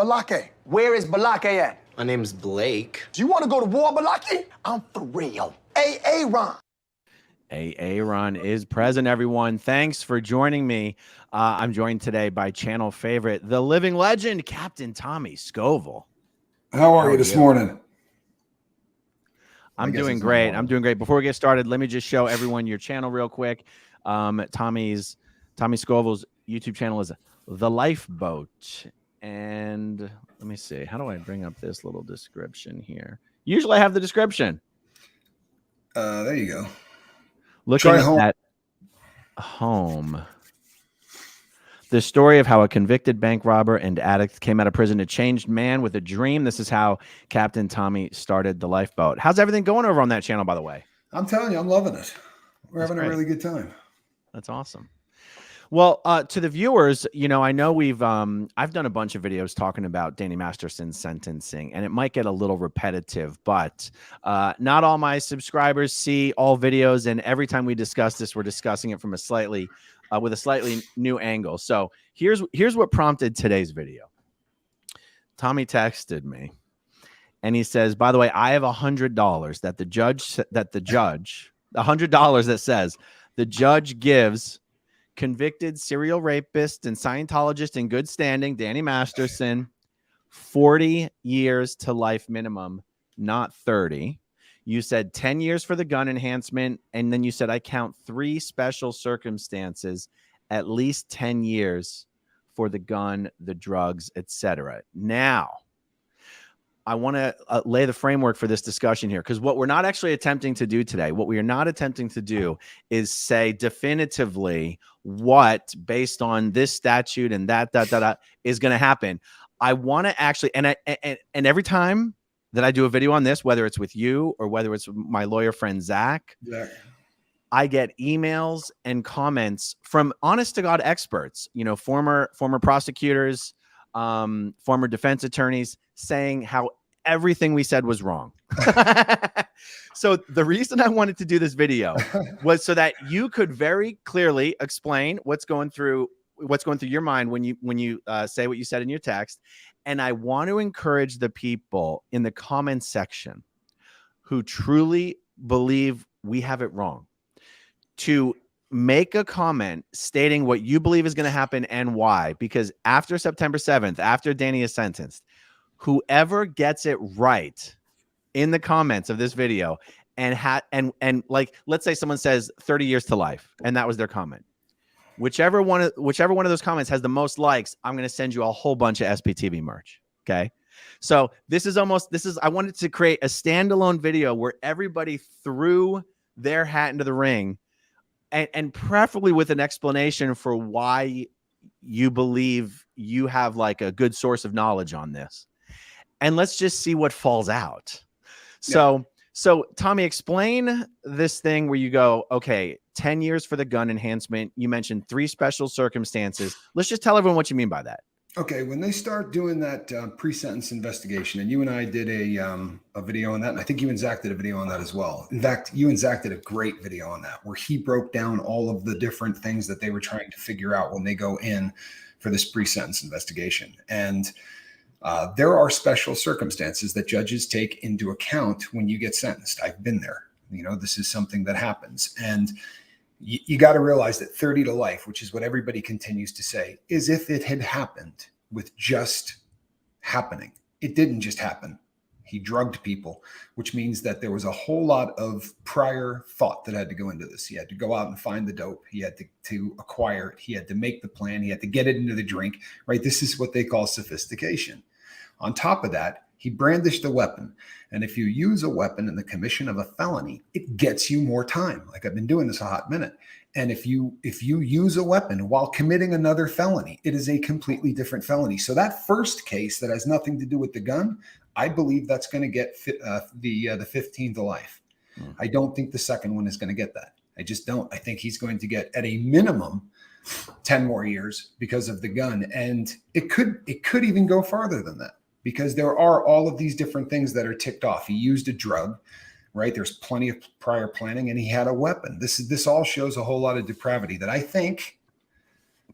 Balake. Where is Balake at? My name's Blake. Do you want to go to war, Balake? I'm for real. Ron. Ron is present, everyone. Thanks for joining me. I'm joined today by channel favorite, the living legend, Captain Tommy Scoville. How are you this morning? I'm doing great. Before we get started, let me just show everyone your channel real quick. Tommy Scoville's YouTube channel is The Lifeboat. And let me see. How do I bring up this little description here? Usually I have the description. There you go. Looking at home. The story of how a convicted bank robber and addict came out of prison, a changed man with a dream. This is how Captain Tommy started The Lifeboat. How's everything going over on that channel, by the way? I'm telling you, I'm loving it. We're having a really good time. That's awesome. Well, to the viewers, you know, I know I've done a bunch of videos talking about Danny Masterson's sentencing, and it might get a little repetitive, but not all my subscribers see all videos, and every time we discuss this, we're discussing it from with a slightly new angle. So here's what prompted today's video. Tommy texted me, and he says, "By the way, I have $100 that the judge $100 that says the judge gives convicted serial rapist and Scientologist in good standing, Danny Masterson, 40 years to life minimum, not 30. You said 10 years for the gun enhancement, and then you said I count 3 special circumstances, at least 10 years for the gun, the drugs, etc." Now, I want to lay the framework for this discussion here, because what we're not actually attempting to do today, what we are not attempting to do is say definitively what, based on this statute and that is going to happen. I want to actually, and every time that I do a video on this, whether it's with you or whether it's my lawyer friend Zach, I get emails and comments from honest to God experts, you know, former prosecutors, former defense attorneys, saying how everything we said was wrong. So the reason I wanted to do this video was so that you could very clearly explain what's going through your mind when you say what you said in your text. And I want to encourage the people in the comments section who truly believe we have it wrong to make a comment stating what you believe is going to happen and why, because after September 7th, after Danny is sentenced, whoever gets it right in the comments of this video and like, let's say someone says 30 years to life, and that was their comment. Whichever one of those comments has the most likes, I'm going to send you a whole bunch of SPTV merch. Okay. So I wanted to create a standalone video where everybody threw their hat into the ring, and preferably with an explanation for why you believe you have like a good source of knowledge on this. And let's just see what falls out. So Tommy, explain this thing where you go, okay, 10 years for the gun enhancement. You mentioned 3 special circumstances. Let's just tell everyone what you mean by that. Okay, when they start doing that pre-sentence investigation, and you and I did a video on that, and I think you and Zach did a video on that as well. In fact, you and Zach did a great video on that, where he broke down all of the different things that they were trying to figure out when they go in for this pre-sentence investigation. And there are special circumstances that judges take into account when you get sentenced. I've been there. You know, this is something that happens. And you got to realize that 30 to life, which is what everybody continues to say, is if it had happened with just happening. It didn't just happen. He drugged people, which means that there was a whole lot of prior thought that had to go into this. He had to go out and find the dope. He had to acquire it. He had to make the plan. He had to get it into the drink, right? This is what they call sophistication. On top of that, he brandished a weapon. And if you use a weapon in the commission of a felony, it gets you more time. Like, I've been doing this a hot minute. And if you use a weapon while committing another felony, it is a completely different felony. So that first case that has nothing to do with the gun, I believe that's going to get the 15 to life. I don't think the second one is going to get that. I just don't. I think he's going to get, at a minimum, 10 more years because of the gun. And it could even go farther than that, because there are all of these different things that are ticked off. He used a drug, right? There's plenty of prior planning, and he had a weapon. This all shows a whole lot of depravity that I think,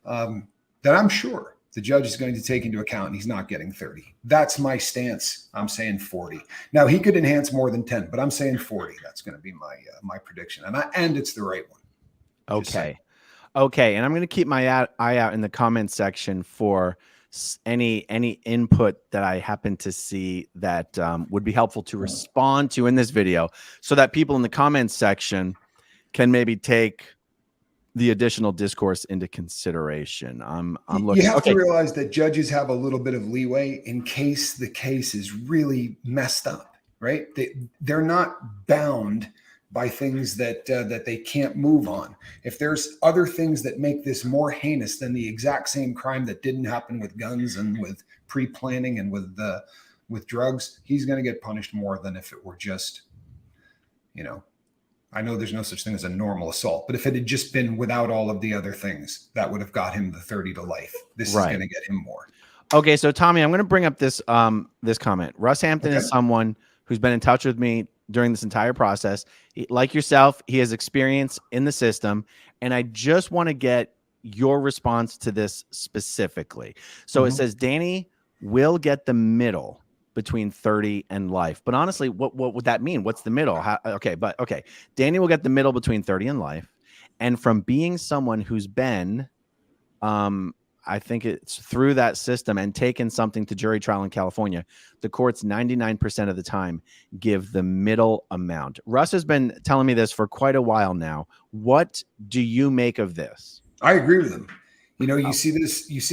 that I'm sure The judge is going to take into account he's not getting 30. That's my stance. I'm saying 40. Now he could enhance more than 10, but I'm saying 40. That's going to be my prediction, and it's the right one. Okay. Okay, and I'm going to keep my eye out in the comment section for any input that I happen to see that would be helpful to respond to in this video, so that people in the comments section can maybe take the additional discourse into consideration. I'm looking. You have to realize that judges have a little bit of leeway in case the case is really messed up, right? They're not bound by things that they can't move on. If there's other things that make this more heinous than the exact same crime that didn't happen with guns and with pre-planning and with drugs, he's going to get punished more than if it were just, I know there's no such thing as a normal assault, but if it had just been without all of the other things, that would have got him the 30 to life. This is going to get him more. Okay, so Tommy, I'm going to bring up this this comment. Russ Hampton is someone who's been in touch with me during this entire process. Like yourself, he has experience in the system, and I just want to get your response to this specifically. So it says Danny will get the middle between 30 and life. But honestly, what would that mean? What's the middle? Okay. Danny will get the middle between 30 and life. And from being someone who's been, I think it's through that system and taken something to jury trial in California, the courts 99% of the time give the middle amount. Russ has been telling me this for quite a while now. What do you make of this? I agree with him. You see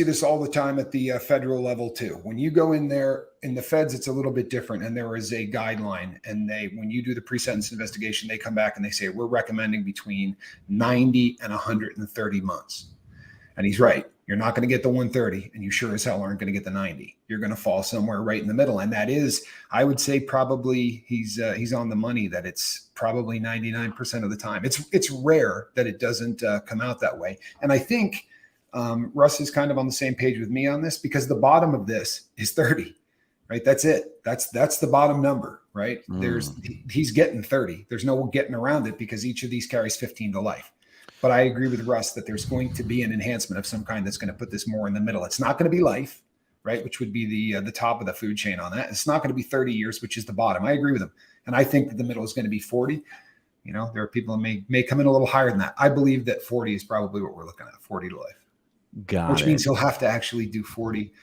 this all the time at the federal level too. When you go in there in the feds, it's a little bit different. And there is a guideline, and when you do the pre-sentence investigation, they come back and they say, we're recommending between 90 and 130 months. And he's right. You're not going to get the 130, and you sure as hell aren't going to get the 90. You're going to fall somewhere right in the middle. And that is, I would say probably he's on the money that it's probably 99% of the time. It's rare that it doesn't come out that way. And I think Russ is kind of on the same page with me on this, because the bottom of this is 30, right? That's it. That's the bottom number, right? He's getting 30. There's no getting around it, because each of these carries 15 to life. But I agree with Russ that there's going to be an enhancement of some kind that's going to put this more in the middle. It's not going to be life, right? Which would be the top of the food chain on that. It's not going to be 30 years, which is the bottom. I agree with him. And I think that the middle is going to be 40. There are people that may come in a little higher than that. I believe that 40 is probably what we're looking at, 40 to life. Which means he'll have to actually do 40,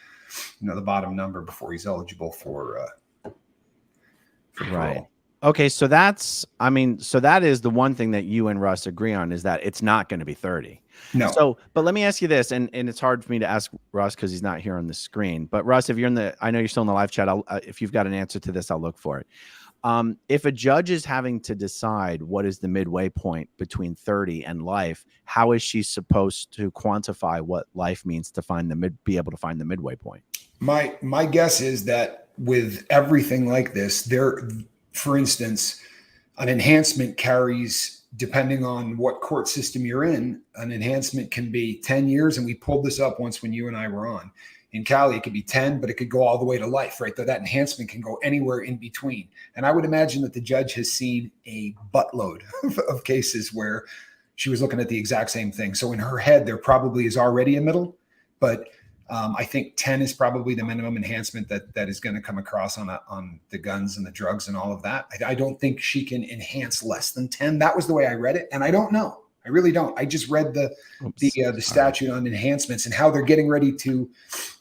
the bottom number, before he's eligible for right. Parole. Okay, so that is the one thing that you and Russ agree on, is that it's not going to be 30. No. So, but let me ask you this, and it's hard for me to ask Russ because he's not here on the screen. But Russ, if you're I know you're still in the live chat. If you've got an answer to this, I'll look for it. If a judge is having to decide what is the midway point between 30 and life, how is she supposed to quantify what life means to be able to find the midway point? My guess is that with everything like this, for instance, an enhancement carries, depending on what court system you're in, an enhancement can be 10 years. And we pulled this up once when you and I were on. In Cali, it could be 10, but it could go all the way to life, right? That enhancement can go anywhere in between. And I would imagine that the judge has seen a buttload of cases where she was looking at the exact same thing. So in her head, there probably is already a middle, but I think 10 is probably the minimum enhancement that is going to come across on the guns and the drugs and all of that. I don't think she can enhance less than 10. That was the way I read it. And I don't know. I really don't. I just read the statute on enhancements and how they're getting ready to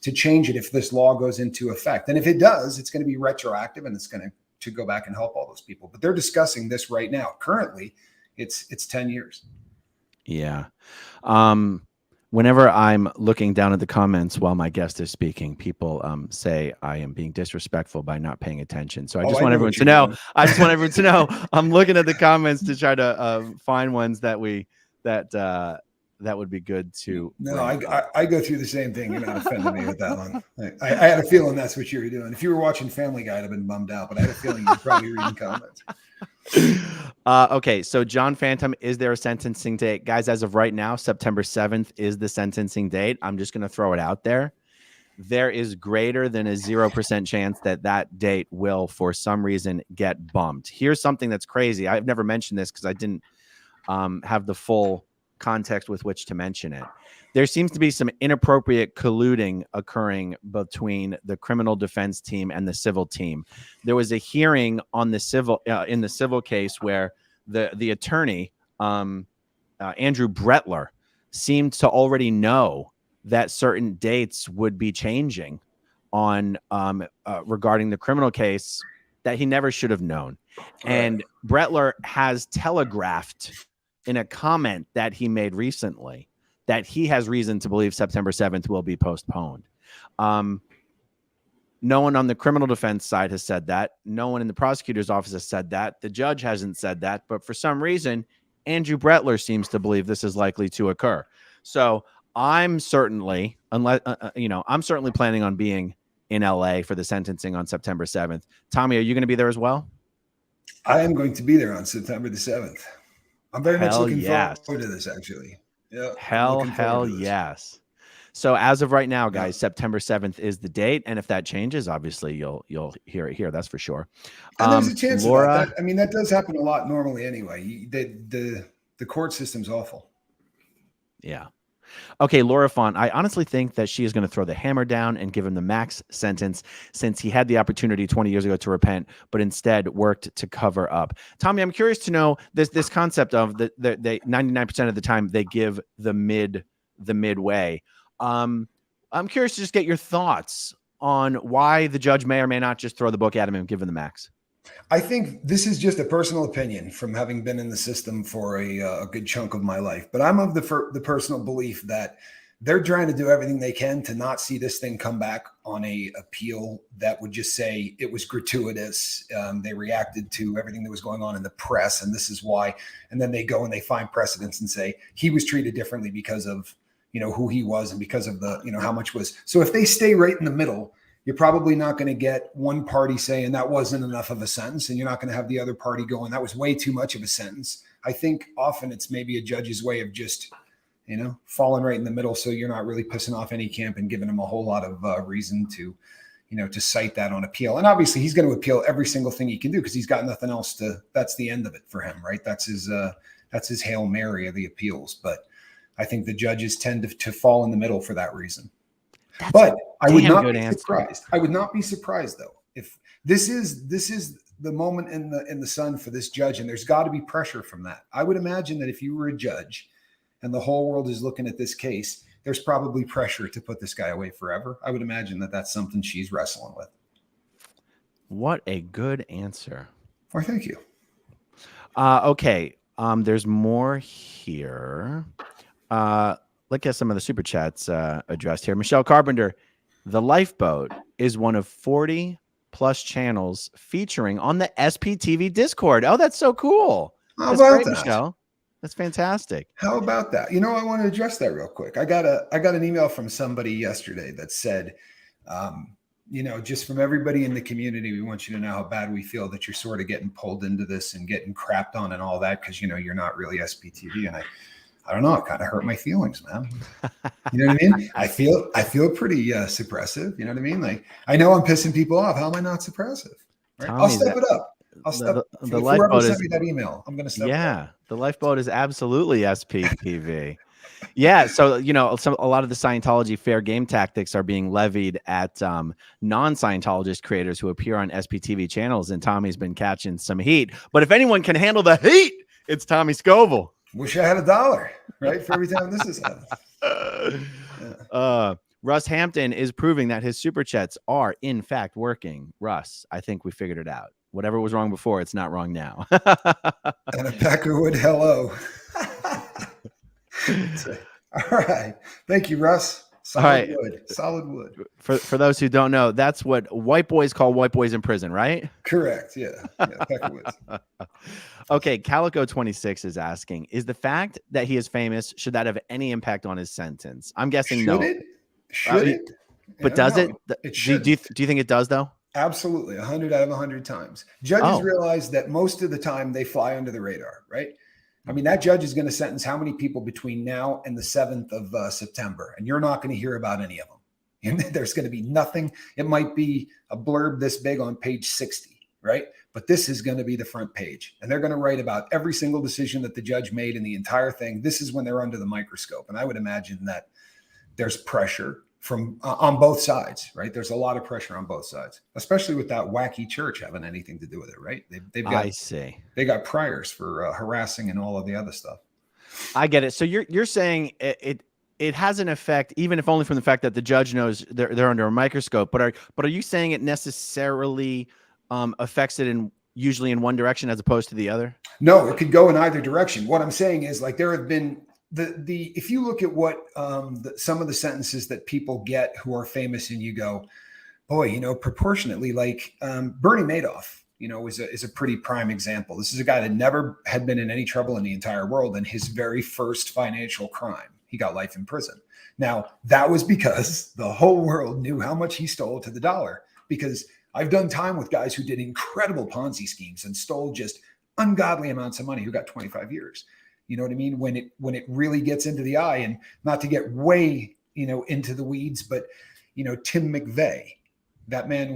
change it if this law goes into effect. And if it does, it's going to be retroactive, and it's going to go back and help all those people. But they're discussing this right now. Currently, it's 10 years. Yeah. Whenever I'm looking down at the comments while my guest is speaking, people say I am being disrespectful by not paying attention. So I just want everyone to know. I just want everyone to know I'm looking at the comments to try to find ones that would be good to. No, I go through the same thing. You're not offending me with that one. I had a feeling that's what you were doing. If you were watching Family Guy, I'd have been bummed out. But I had a feeling you were probably reading comments. Okay, so John Phantom, is there a sentencing date? Guys, as of right now, September 7th is the sentencing date. I'm just going to throw it out there. There is greater than a 0% chance that date will, for some reason, get bumped. Here's something that's crazy. I've never mentioned this because I didn't have the full context with which to mention it. There seems to be some inappropriate colluding occurring between the criminal defense team and the civil team. There was a hearing on the civil in the civil case where the attorney, Andrew Bretler, seemed to already know that certain dates would be changing on regarding the criminal case that he never should have known. And Bretler has telegraphed in a comment that he made recently that he has reason to believe September 7th will be postponed. No one on the criminal defense side has said that. No one in the prosecutor's office has said that. The judge hasn't said that. But for some reason, Andrew Bretler seems to believe this is likely to occur. So I'm certainly, I'm certainly planning on being in LA for the sentencing on September 7th. Tommy, are you going to be there as well? I am going to be there on September the 7th. I'm very much looking yes. forward to this, actually. Yeah. Hell yes. So as of right now, guys, September 7th is the date. And if that changes, obviously you'll hear it here. That's for sure. And there's a chance of that. I mean, that does happen a lot normally anyway. The court system's awful. Yeah. Okay, Laura Font, I honestly think that she is going to throw the hammer down and give him the max sentence since he had the opportunity 20 years ago to repent, but instead worked to cover up. Tommy, I'm curious to know this concept of the 99% of the time they give the midway. I'm curious to just get your thoughts on why the judge may or may not just throw the book at him and give him the max. I think this is just a personal opinion from having been in the system for a good chunk of my life. But I'm of the personal belief that they're trying to do everything they can to not see this thing come back on a appeal that would just say it was gratuitous. They reacted to everything that was going on in the press, and this is why. And then they go and they find precedents and say he was treated differently because of, who he was and because of the, how much was. So if they stay right in the middle, you're probably not going to get one party saying that wasn't enough of a sentence, and you're not going to have the other party going, that was way too much of a sentence. I think often it's maybe a judge's way of just, falling right in the middle. So you're not really pissing off any camp and giving them a whole lot of reason to, to cite that on appeal. And obviously he's going to appeal every single thing he can do because he's got nothing else that's the end of it for him, right? That's his Hail Mary of the appeals. But I think the judges tend to fall in the middle for that reason. But I would not be surprised. I would not be surprised though if this is the moment in the sun for this judge, and there's got to be pressure from that. I would imagine that if you were a judge and the whole world is looking at this case, there's probably pressure to put this guy away forever. I would imagine that that's something she's wrestling with. What a good answer. Well, thank you. Okay. There's more here. Look at some of the super chats addressed here. Michelle Carpenter, The Lifeboat is one of 40 plus channels featuring on the SPTV Discord. Oh, that's so cool. That's great, Michelle. That's fantastic. How about that? I want to address that real quick. I got an email from somebody yesterday that said, just from everybody in the community, we want you to know how bad we feel that you're sort of getting pulled into this and getting crapped on and all that because, you're not really SPTV. And I don't know. It kind of hurt my feelings, man. You know what I mean? I feel pretty suppressive. You know what I mean? Like, I know I'm pissing people off. How am I not suppressive? Right? I'll step it up. I'll step up. The Lifeboat sent me that email. I'm going to step it up. Yeah, the Lifeboat is absolutely SPTV. Yeah, so a lot of the Scientology fair game tactics are being levied at non-Scientologist creators who appear on SPTV channels, and Tommy's been catching some heat. But if anyone can handle the heat, it's Tommy Scovel. Wish I had $1, right, for every time this is happening. Yeah. Russ Hampton is proving that his super chats are in fact working. Russ, I think we figured it out. Whatever was wrong before, it's not wrong now. And a Peckerwood hello. All right. Thank you, Russ. Solid wood. For those who don't know, that's what white boys call white boys in prison, right? Correct. Yeah. Peckerwoods. Okay. Calico 26 is asking, is the fact that he is famous, should that have any impact on his sentence? I'm guessing no. Should it? But does it? Do you think it does though? Absolutely. 100 out of 100 times. Judges realize that most of the time they fly under the radar, right? I mean, that judge is going to sentence how many people between now and the 7th of September, and you're not going to hear about any of them. And there's going to be nothing. It might be a blurb this big on page 60, right? but this is going to be the front page. And they're going to write about every single decision that the judge made in the entire thing. This is when they're under the microscope. And I would imagine that there's pressure from on both sides, right? There's a lot of pressure on both sides, especially with that wacky church having anything to do with it, right? They've got, I see. They got priors for harassing and all of the other stuff. I get it. So you're saying it has an effect, even if only from the fact that the judge knows they're under a microscope. But are you saying it necessarily affects it usually in one direction as opposed to the other? No, it could go in either direction. What I'm saying is, like, there have been if you look at what some of the sentences that people get who are famous, and you go, boy, you know, proportionately, like Bernie Madoff, you know, is a pretty prime example. This is a guy that never had been in any trouble in the entire world, and his very first financial crime, he got life in prison. Now, that was because the whole world knew how much he stole to the dollar. Because I've done time with guys who did incredible Ponzi schemes and stole just ungodly amounts of money, who got 25 years. You know what I mean? When it really gets into the eye, and not to get way, you know, into the weeds, but, you know, Tim McVeigh, that man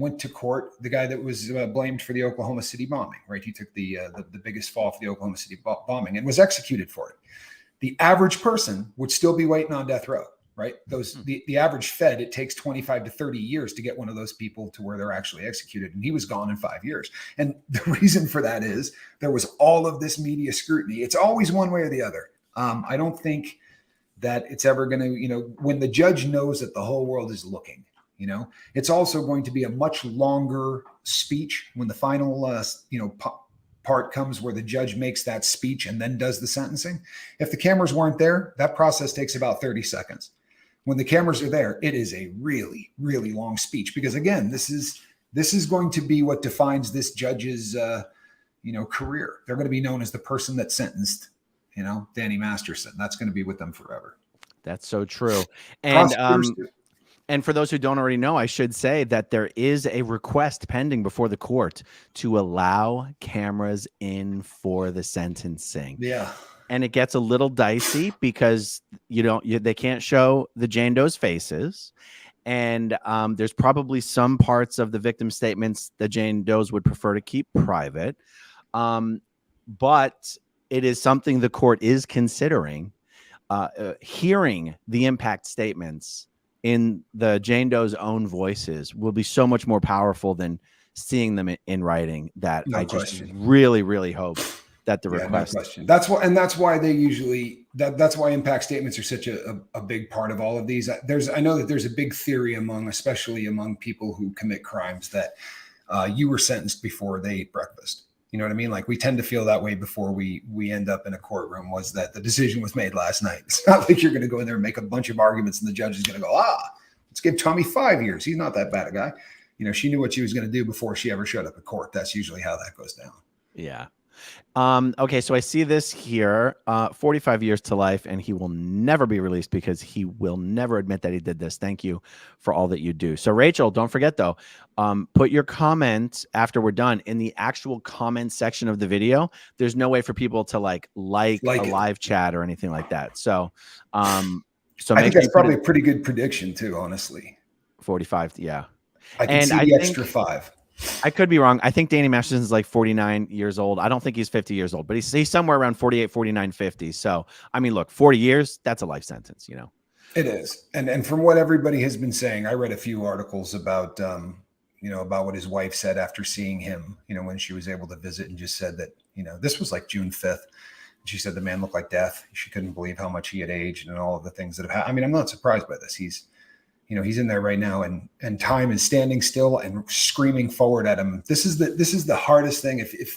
went to court, the guy that was blamed for the Oklahoma City bombing, right? He took the biggest fall for the Oklahoma City bombing and was executed for it. The average person would still be waiting on death row, right? The average Fed, it takes 25 to 30 years to get one of those people to where they're actually executed. And he was gone in 5 years. And the reason for that is there was all of this media scrutiny. It's always one way or the other. I don't think that it's ever going to, you know, when the judge knows that the whole world is looking, you know, it's also going to be a much longer speech when the final, part comes where the judge makes that speech and then does the sentencing. If the cameras weren't there, that process takes about 30 seconds. When the cameras are there, it is a really, really long speech, because again, this is going to be what defines this judge's, career. They're going to be known as the person that sentenced, you know, Danny Masterson. That's going to be with them forever. That's so true. And for those who don't already know, I should say that there is a request pending before the court to allow cameras in for the sentencing. Yeah. And it gets a little dicey because they can't show the Jane Doe's faces. And there's probably some parts of the victim statements that Jane Doe's would prefer to keep private. But it is something the court is considering. Hearing the impact statements in the Jane Doe's own voices will be so much more powerful than seeing them in writing. That no I question. just really, really hope that the request. No question. That's why they usually that's why impact statements are such a big part of all of these. I know that there's a big theory especially among people who commit crimes, that you were sentenced before they ate breakfast. You know what I mean? Like, we tend to feel that way before we end up in a courtroom, was that the decision was made last night. It's not like you're going to go in there and make a bunch of arguments and the judge is going to go, let's give Tommy 5 years. He's not that bad a guy. You know, she knew what she was going to do before she ever showed up at court. That's usually how that goes down. Yeah. Okay, so I see this here, 45 years to life, and he will never be released because he will never admit that he did this. Thank you for all that you do. So, Rachel, don't forget, though, put your comment after we're done in the actual comment section of the video. There's no way for people to like a live chat or anything like that. So I think that's probably a pretty good prediction too, honestly. 45, yeah. I can see the extra 5. I could be wrong. I think Danny Masterson is like 49 years old. I don't think he's 50 years old, but he's somewhere around 48, 49, 50. So, I mean, look, 40 years, that's a life sentence, you know. It is. And from what everybody has been saying, I read a few articles about, about what his wife said after seeing him, you know, when she was able to visit, and just said that, you know, this was like June 5th. She said the man looked like death. She couldn't believe how much he had aged and all of the things that have happened. I mean, I'm not surprised by this. He's in there right now, and time is standing still and screaming forward at him. This is the hardest thing. If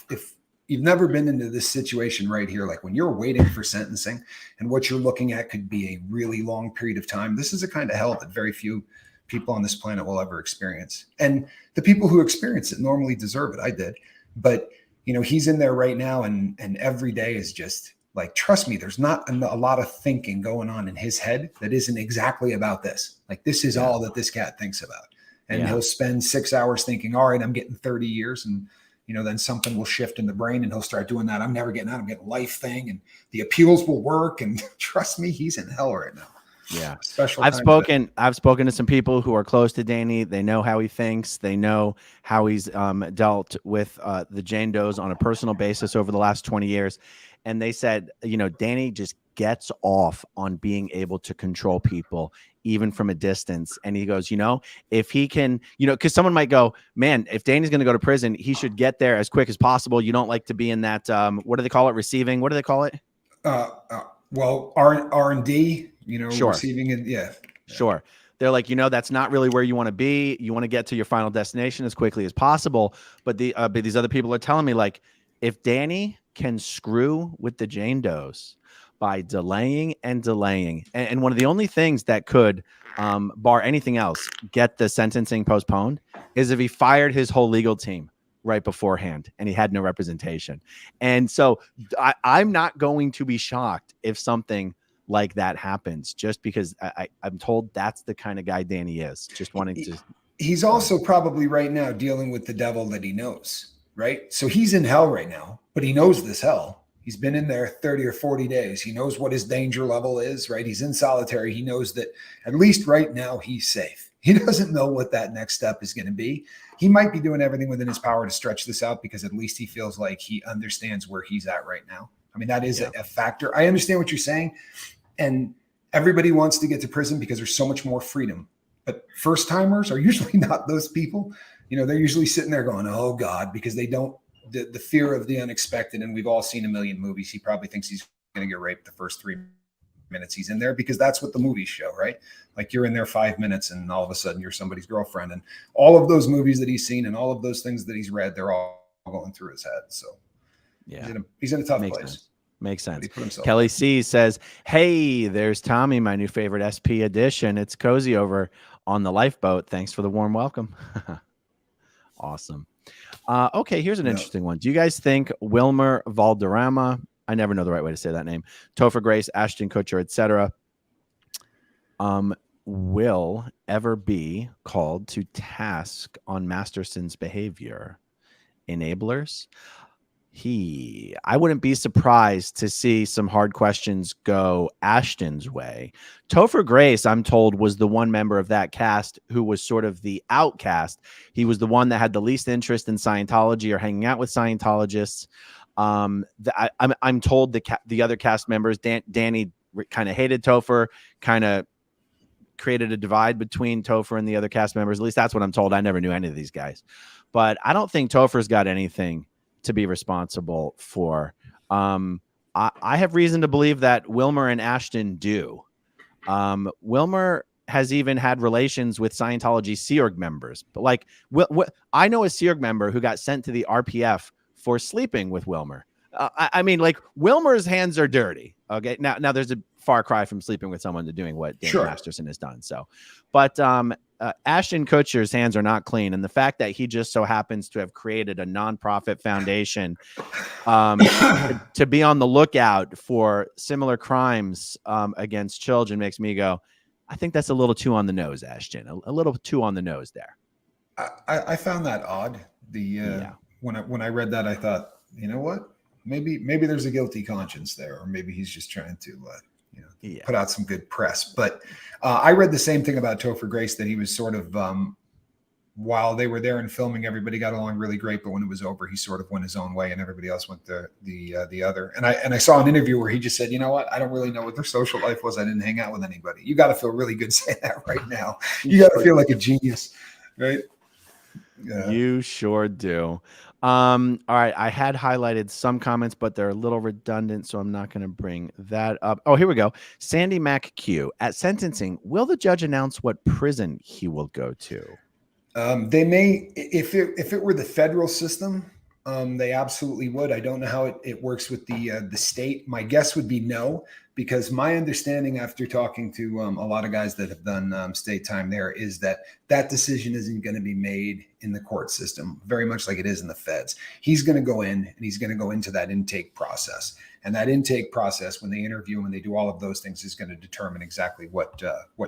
you've never been into this situation right here, like when you're waiting for sentencing and what you're looking at could be a really long period of time, this is a kind of hell that very few people on this planet will ever experience. And the people who experience it normally deserve it. I did. But, you know, he's in there right now, and every day is just like, trust me, there's not a lot of thinking going on in his head that isn't exactly about this. Like, this is all that this cat thinks about. And he'll spend 6 hours thinking, all right, I'm getting 30 years. And, you know, then something will shift in the brain and he'll start doing that. I'm never getting out. I'm getting life thing. And the appeals will work. And trust me, he's in hell right now. Yeah. Special I've kinds of- spoken to some people who are close to Danny. They know how he thinks. They know how he's dealt with the Jane Does on a personal basis over the last 20 years. And they said, Danny just gets off on being able to control people even from a distance. And he goes, if he can, because someone might go, man, if Danny's going to go to prison, he should get there as quick as possible. You don't like to be in that, what do they call it? Receiving. What do they call it? Well, R&D, Sure. receiving it. Yeah. Sure. They're like, that's not really where you want to be. You want to get to your final destination as quickly as possible. But these other people are telling me, like, if Danny can screw with the Jane Does by delaying and delaying, and one of the only things that could, bar anything else, get the sentencing postponed is if he fired his whole legal team right beforehand and he had no representation. And so I'm not going to be shocked if something like that happens, just because I'm told that's the kind of guy Danny is, just wanting to. He's also probably right now dealing with the devil that he knows, right? So he's in hell right now, but he knows this hell. He's been in there 30 or 40 days. He knows what his danger level is, right? He's in solitary. He knows that at least right now he's safe. He doesn't know what that next step is going to be. He might be doing everything within his power to stretch this out because at least he feels like he understands where he's at right now. I mean, that is a factor. I understand what you're saying. And everybody wants to get to prison because there's so much more freedom. But first timers are usually not those people. They're usually sitting there going, oh God, because they don't, the fear of the unexpected. And we've all seen a million movies. He probably thinks he's going to get raped the first 3 minutes he's in there, because that's what the movies show, right? Like you're in there 5 minutes and all of a sudden you're somebody's girlfriend, and all of those movies that he's seen and all of those things that he's read, they're all going through his head. So yeah, he's in a tough place. Makes sense. Kelly C says, hey, there's Tommy, my new favorite SP edition. It's cozy over on the lifeboat. Thanks for the warm welcome. Awesome. Okay, here's an interesting one. Do you guys think Wilmer Valderrama, I never know the right way to say that name, Topher Grace, Ashton Kutcher, etc., will ever be called to task on Masterson's behavior? Enablers? I wouldn't be surprised to see some hard questions go Ashton's way. Topher Grace, I'm told, was the one member of that cast who was sort of the outcast. He was the one that had the least interest in Scientology or hanging out with Scientologists. I'm told the other cast members, Danny kind of hated Topher, kind of created a divide between Topher and the other cast members. At least that's what I'm told. I never knew any of these guys. But I don't think Topher's got anything to be responsible for. I have reason to believe that Wilmer and Ashton do. Wilmer has even had relations with Scientology Sea Org members. But like, I know a Sea Org member who got sent to the RPF for sleeping with Wilmer. I mean, like, Wilmer's hands are dirty. Okay, now there's a far cry from sleeping with someone to doing what Danny Masterson has done. So, but Ashton Kutcher's hands are not clean, and the fact that he just so happens to have created a nonprofit foundation to be on the lookout for similar crimes against children makes me go, I think that's a little too on the nose, Ashton. A little too on the nose there. I found that odd. When I read that, I thought, you know what? Maybe there's a guilty conscience there, or maybe he's just trying to put out some good press. But I read the same thing about Topher Grace, that he was sort of while they were there and filming, everybody got along really great, but when it was over, he sort of went his own way, and everybody else went the other. And I saw an interview where he just said, you know what? I don't really know what their social life was. I didn't hang out with anybody. You got to feel really good saying that right now. You got to feel like a genius, right? Yeah. You sure do. All right. I had highlighted some comments, but they're a little redundant, so I'm not going to bring that up. Oh, here we go. Sandy Mac Q. At sentencing, will the judge announce what prison he will go to? They may, if it were the federal system, they absolutely would. I don't know how it works with the state. My guess would be no, because my understanding after talking to a lot of guys that have done state time there is that decision isn't going to be made in the court system, very much like it is in the feds. He's going to go in and he's going to go into that intake process. And that intake process, when they interview him and they do all of those things, is going to determine exactly what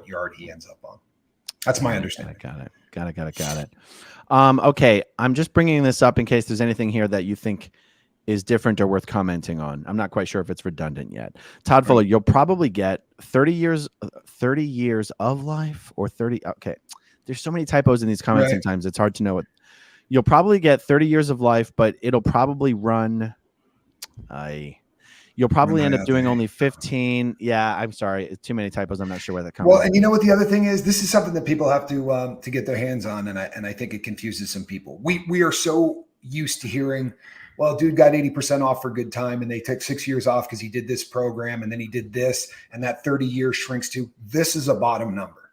yard he ends up on. That's my understanding. Got it. Okay. I'm just bringing this up in case there's anything here that you think is different or worth commenting on. I'm not quite sure if it's redundant yet. Todd Fuller, you'll probably get 30 years of life or 30. Okay. There's so many typos in these comments sometimes. It's hard to know what you'll probably get 30 years of life, but it'll probably run. You'll probably end up doing only 15. Yeah, I'm sorry. It's too many typos. I'm not sure where that comes from. Well, and you know what the other thing is? This is something that people have to get their hands on, and I think it confuses some people. We are so used to hearing, well, dude got 80% off for good time, and they took 6 years off because he did this program, and then he did this, and that 30 years shrinks to, this is a bottom number.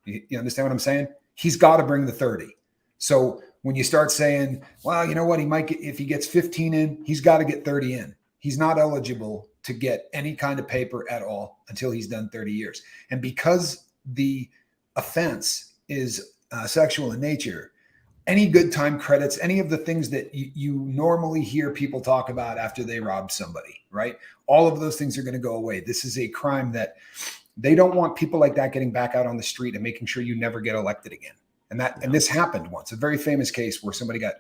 You understand what I'm saying? He's got to bring the 30. So when you start saying, well, you know what, he might get, if he gets 15 in, he's got to get 30 in. He's not eligible to get any kind of paper at all until he's done 30 years. And because the offense is sexual in nature, any good time credits, any of the things that you normally hear people talk about after they rob somebody, right? All of those things are going to go away. This is a crime that they don't want people like that getting back out on the street and making sure you never get elected again. And this happened once, a very famous case where somebody got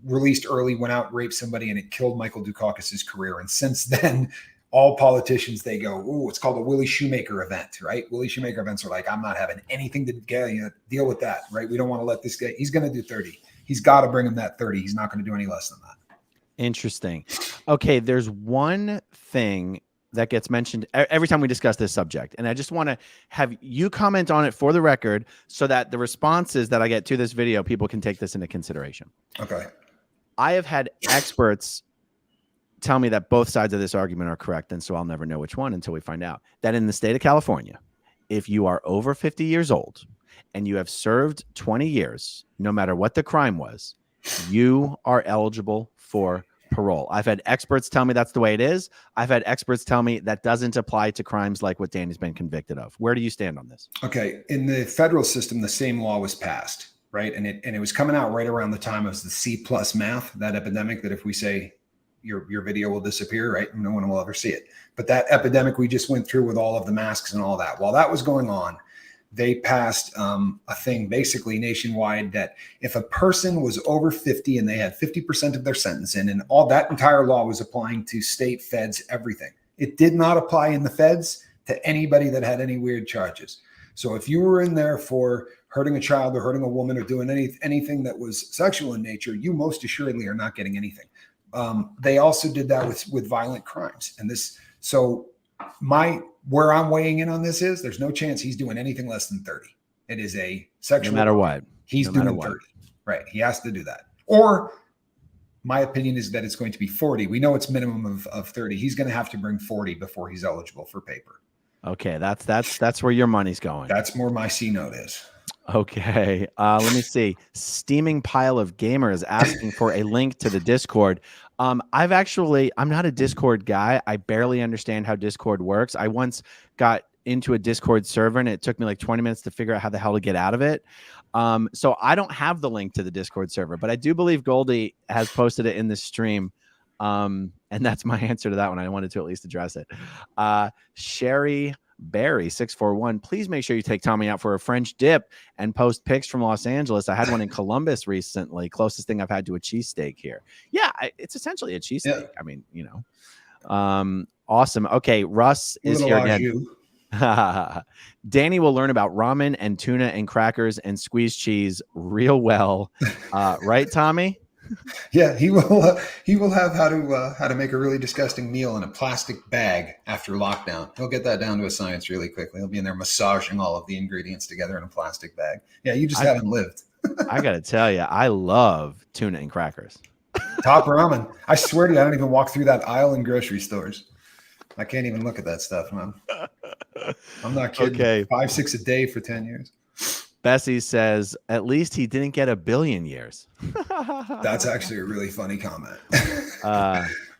released early, went out, raped somebody, and it killed Michael Dukakis's career. And since then, all politicians, they go, "Ooh, it's called a Willie Shoemaker event," right? Willie Shoemaker events are like, I'm not having anything to deal with that, right? We don't want to let this guy, he's going to do 30. He's got to bring him that 30. He's not going to do any less than that. Interesting. Okay, there's one thing that gets mentioned every time we discuss this subject, and I just want to have you comment on it for the record so that the responses that I get to this video, people can take this into consideration. Okay. I have had experts tell me that both sides of this argument are correct, and so I'll never know which one until we find out. That in the state of California, if you are over 50 years old and you have served 20 years, no matter what the crime was, you are eligible for parole. I've had experts tell me that's the way it is. I've had experts tell me that doesn't apply to crimes like what Danny's been convicted of. Where do you stand on this? Okay. In the federal system, the same law was passed, right? And it was coming out right around the time of the C+ math, that epidemic that if we say your video will disappear, right? No one will ever see it. But that epidemic we just went through with all of the masks and all that, while that was going on, they passed a thing basically nationwide that if a person was over 50 and they had 50% of their sentence in, and all that entire law was applying to state, feds, everything. It did not apply in the feds to anybody that had any weird charges. So if you were in there for hurting a child or hurting a woman or doing anything that was sexual in nature, you most assuredly are not getting anything. They also did that with violent crimes. And where I'm weighing in on this is there's no chance he's doing anything less than 30. It is a sexual. No matter what. He's doing 30. Right. He has to do that. Or my opinion is that it's going to be 40. We know it's minimum of 30. He's going to have to bring 40 before he's eligible for paper. Okay. That's where your money's going. That's more my C note is. Okay. Let me see. Steaming Pile of Gamers asking for a link to the Discord. I'm not a Discord guy. I barely understand how Discord works. I once got into a Discord server and it took me like 20 minutes to figure out how the hell to get out of it. So I don't have the link to the Discord server, but I do believe Goldie has posted it in the stream. And that's my answer to that one. I wanted to at least address it. Sherry Barry 641, please make sure you take Tommy out for a French dip and post pics from Los Angeles. I had one in Columbus recently, closest thing I've had to a cheesesteak here. Yeah, it's essentially a cheesesteak. Yeah. I mean, awesome. Okay, Russ is here again. Danny will learn about ramen and tuna and crackers and squeezed cheese real well, right, Tommy? Yeah, he will have how to make a really disgusting meal in a plastic bag after lockdown. He'll get that down to a science really quickly. He'll be in there massaging all of the ingredients together in a plastic bag. Yeah, you just haven't lived. I got to tell you, I love tuna and crackers. Top ramen. I swear to you, I don't even walk through that aisle in grocery stores. I can't even look at that stuff, man. I'm not kidding. Okay. 5-6 a day for 10 years. Bessie says, at least he didn't get 1 billion years. That's actually a really funny comment.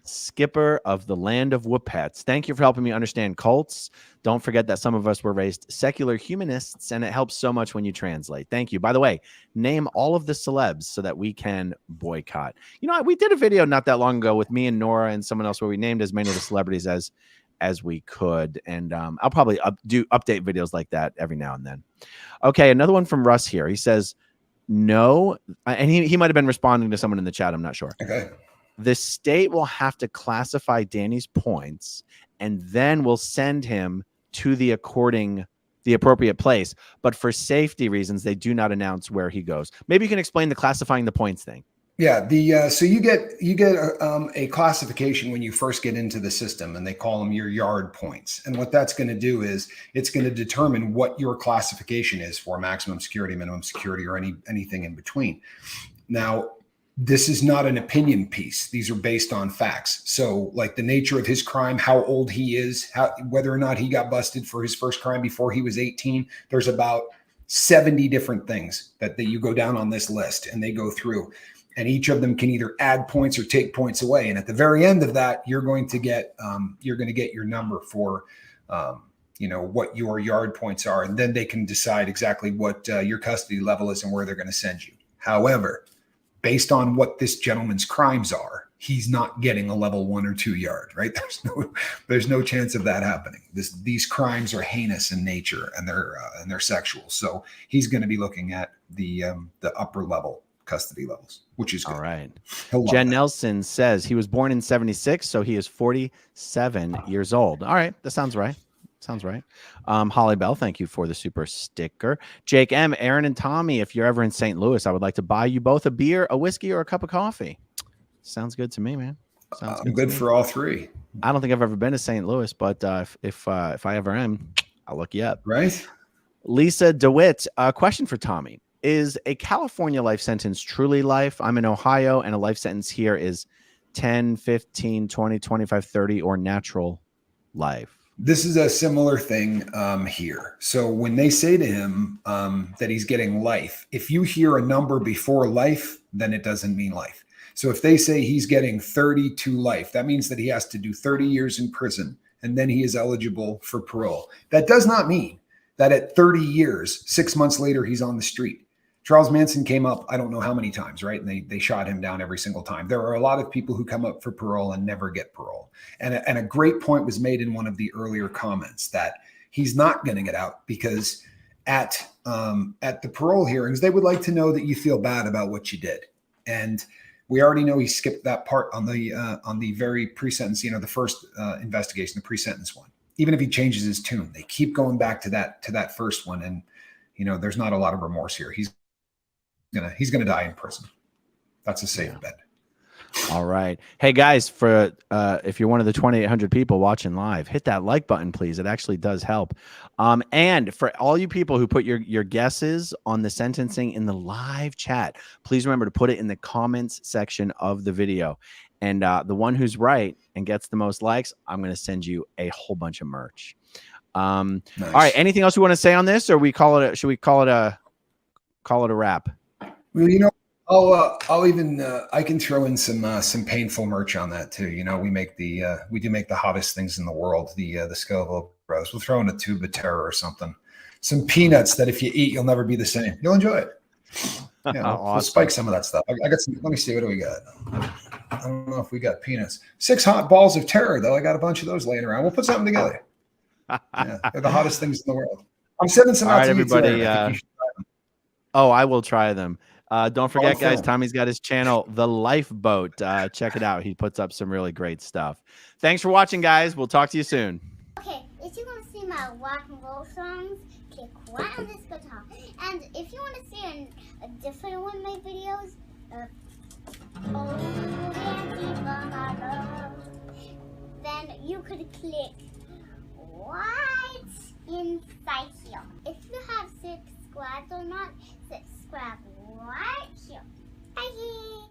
Skipper of the land of Whoopets. Thank you for helping me understand cults. Don't forget that some of us were raised secular humanists, and it helps so much when you translate. Thank you. By the way, name all of the celebs so that we can boycott. We did a video not that long ago with me and Nora and someone else where we named as many of the celebrities as we could. And I'll probably do update videos like that every now and then. Okay, another one from Russ here. He says, no, and he might have been responding to someone in the chat. I'm not sure. Okay. the state will have to classify Danny's points, and then we'll send him to the appropriate place. But for safety reasons, they do not announce where he goes. Maybe you can explain the classifying the points thing. Yeah, so you get a classification when you first get into the system, and they call them your yard points. And what that's going to do is it's going to determine what your classification is for maximum security, minimum security, or anything in between. Now, this is not an opinion piece. These are based on facts. So, like the nature of his crime, how old he is, whether or not he got busted for his first crime before he was 18. There's about 70 different things that you go down on this list, and they go through. And each of them can either add points or take points away. And at the very end of that, you're going to get your number for, what your yard points are. And then they can decide exactly what your custody level is and where they're going to send you. However, based on what this gentleman's crimes are, he's not getting a level 1 or 2 yard, right? There's no chance of that happening. These crimes are heinous in nature, and they're sexual. So he's going to be looking at the upper level custody levels, which is good. All right. Jen Nelson says he was born in 76, so he is 47 years old. All right. That sounds right. Sounds right. Holly Bell, thank you for the super sticker. Jake M, Aaron, and Tommy, if you're ever in St. Louis, I would like to buy you both a beer, a whiskey, or a cup of coffee. Sounds good to me, man. Sounds good for all three. I don't think I've ever been to St. Louis, but if I ever am, I'll look you up. Right. Lisa DeWitt, a question for Tommy. Is a California life sentence truly life? I'm in Ohio, and a life sentence here is 10, 15, 20, 25, 30, or natural life. This is a similar thing here. So when they say to him that he's getting life, if you hear a number before life, then it doesn't mean life. So if they say he's getting 30 to life, that means that he has to do 30 years in prison, and then he is eligible for parole. That does not mean that at 30 years, 6 months later, he's on the street. Charles Manson came up, I don't know how many times, right? And they shot him down every single time. There are a lot of people who come up for parole and never get parole. And a great point was made in one of the earlier comments that he's not going to get out because at the parole hearings, they would like to know that you feel bad about what you did. And we already know he skipped that part on the very pre-sentence, the first investigation, the pre-sentence one. Even if he changes his tune, they keep going back to that first one. And, there's not a lot of remorse here. He's gonna die in prison. That's a safe bet. All right. Hey guys, for if you're one of the 2,800 people watching live, hit that like button, please. It actually does help. And for all you people who put your guesses on the sentencing in the live chat, please remember to put it in the comments section of the video. And the one who's right and gets the most likes, I'm going to send you a whole bunch of merch. Nice. All right. Anything else we want to say on this, or should we call it a wrap? Well, I'll even I can throw in some painful merch on that too. We do make the hottest things in the world, the Scoville Bros. We'll throw in a tube of terror or something, some peanuts that if you eat, you'll never be the same. You'll enjoy it. Yeah, awesome. We'll spike some of that stuff. I got some. Let me see. What do we got? I don't know if we got peanuts. 6 hot balls of terror, though. I got a bunch of those laying around. We'll put something together. Yeah, they're the hottest things in the world. I'm sending some out to everybody. You too. I will try them. Don't forget, guys, Tommy's got his channel, The Lifeboat. Check it out. He puts up some really great stuff. Thanks for watching, guys. We'll talk to you soon. Okay, if you want to see my rock and roll songs, click right on this guitar. And if you want to see a different one of my videos, then you could click right inside here. If you have subscribed or not, subscribe right here. Bye.